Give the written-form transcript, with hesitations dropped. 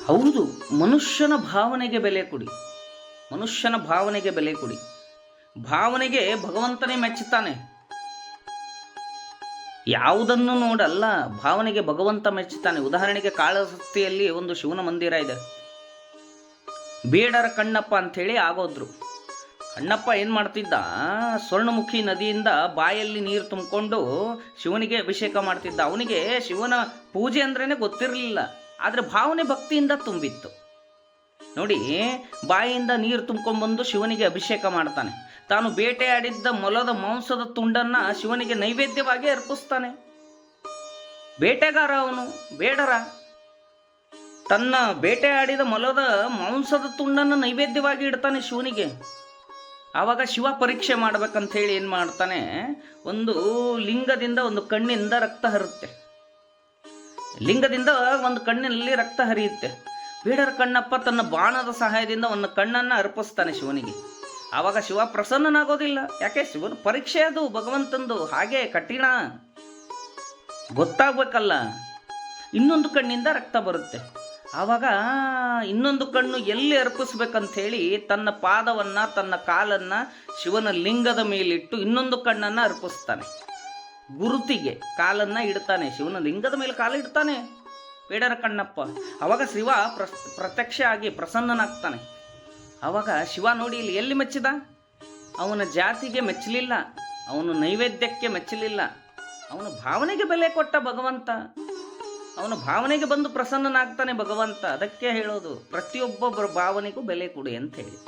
ಹೌದು, ಮನುಷ್ಯನ ಭಾವನೆಗೆ ಬೆಲೆ ಕೊಡಿ. ಮನುಷ್ಯನ ಭಾವನೆಗೆ ಬೆಲೆ ಕೊಡಿ. ಭಾವನೆಗೆ ಭಗವಂತನೇ ಮೆಚ್ಚುತ್ತಾನೆ. ಯಾವುದನ್ನು ನೋಡಲ್ಲ, ಭಾವನೆಗೆ ಭಗವಂತ ಮೆಚ್ಚುತ್ತಾನೆ. ಉದಾಹರಣೆಗೆ ಕಾಳಹಸ್ತಿಯಲ್ಲಿ ಒಂದು ಶಿವನ ಮಂದಿರ ಇದೆ. ಬೇಡರ ಕಣ್ಣಪ್ಪ ಅಂಥೇಳಿ ಆಗೋದ್ರು. ಕಣ್ಣಪ್ಪ ಏನು ಮಾಡ್ತಿದ್ದ, ಸ್ವರ್ಣಮುಖಿ ನದಿಯಿಂದ ಬಾಯಲ್ಲಿ ನೀರು ತುಂಬಿಕೊಂಡು ಶಿವನಿಗೆ ಅಭಿಷೇಕ ಮಾಡ್ತಿದ್ದ. ಅವನಿಗೆ ಶಿವನ ಪೂಜೆ ಅಂದ್ರೇ ಗೊತ್ತಿರಲಿಲ್ಲ, ಆದರೆ ಭಾವನೆ ಭಕ್ತಿಯಿಂದ ತುಂಬಿತ್ತು. ನೋಡಿ, ಬಾಯಿಯಿಂದ ನೀರು ತುಂಬ್ಕೊಂಡ್ಬಂದು ಶಿವನಿಗೆ ಅಭಿಷೇಕ ಮಾಡ್ತಾನೆ. ತಾನು ಬೇಟೆಯಾಡಿದ್ದ ಮೊಲದ ಮಾಂಸದ ತುಂಡನ್ನು ಶಿವನಿಗೆ ನೈವೇದ್ಯವಾಗಿ ಅರ್ಪಿಸ್ತಾನೆ. ಬೇಟೆಗಾರ ಅವನು, ಬೇಡರ. ತನ್ನ ಬೇಟೆಯಾಡಿದ ಮೊಲದ ಮಾಂಸದ ತುಂಡನ್ನು ನೈವೇದ್ಯವಾಗಿ ಇಡ್ತಾನೆ ಶಿವನಿಗೆ. ಆವಾಗ ಶಿವ ಪರೀಕ್ಷೆ ಮಾಡ್ಬೇಕಂತ ಹೇಳಿ ಏನು ಮಾಡ್ತಾನೆ, ಒಂದು ಲಿಂಗದಿಂದ ಒಂದು ಕಣ್ಣಿಂದ ರಕ್ತ ಹರಿಯುತ್ತೆ. ಲಿಂಗದಿಂದ ಒಂದು ಕಣ್ಣಿನಲ್ಲಿ ರಕ್ತ ಹರಿಯುತ್ತೆ. ಬೇಡರ ಕಣ್ಣಪ್ಪ ತನ್ನ ಬಾಣದ ಸಹಾಯದಿಂದ ಒಂದು ಕಣ್ಣನ್ನು ಅರ್ಪಿಸ್ತಾನೆ ಶಿವನಿಗೆ. ಆವಾಗ ಶಿವ ಪ್ರಸನ್ನನಾಗೋದಿಲ್ಲ. ಯಾಕೆ? ಶಿವನ ಪರೀಕ್ಷೆ ಅದು, ಭಗವಂತಂದು. ಹಾಗೆ ಕಠಿಣ, ಗೊತ್ತಾಗ್ಬೇಕಲ್ಲ. ಇನ್ನೊಂದು ಕಣ್ಣಿಂದ ರಕ್ತ ಬರುತ್ತೆ. ಆವಾಗ ಇನ್ನೊಂದು ಕಣ್ಣು ಎಲ್ಲಿ ಅರ್ಪಿಸ್ಬೇಕಂಥೇಳಿ ತನ್ನ ಪಾದವನ್ನು, ತನ್ನ ಕಾಲನ್ನು ಶಿವನ ಲಿಂಗದ ಮೇಲಿಟ್ಟು ಇನ್ನೊಂದು ಕಣ್ಣನ್ನು ಅರ್ಪಿಸ್ತಾನೆ. ಗುರುತಿಗೆ ಕಾಲನ್ನು ಇಡ್ತಾನೆ. ಶಿವನ ಲಿಂಗದ ಮೇಲೆ ಕಾಲು ಇಡ್ತಾನೆ ಬೇಡರ ಕಣ್ಣಪ್ಪ. ಆವಾಗ ಶಿವ ಪ್ರತ್ಯಕ್ಷ ಆಗಿ ಪ್ರಸನ್ನನಾಗ್ತಾನೆ. ಆವಾಗ ಶಿವ ನೋಡಿ, ಇಲ್ಲಿ ಎಲ್ಲಿ ಮೆಚ್ಚಿದ? ಅವನ ಜಾತಿಗೆ ಮೆಚ್ಚಲಿಲ್ಲ, ಅವನು ನೈವೇದ್ಯಕ್ಕೆ ಮೆಚ್ಚಲಿಲ್ಲ, ಅವನ ಭಾವನೆಗೆ ಬೆಲೆ ಕೊಟ್ಟ ಭಗವಂತ. ಅವನ ಭಾವನೆಗೆ ಬಂದು ಪ್ರಸನ್ನನಾಗ್ತಾನೆ ಭಗವಂತ. ಅದಕ್ಕೆ ಹೇಳೋದು, ಪ್ರತಿಯೊಬ್ಬೊಬ್ಬರ ಭಾವನೆಗೂ ಬೆಲೆ ಕೊಡಿ ಅಂತ ಹೇಳಿ.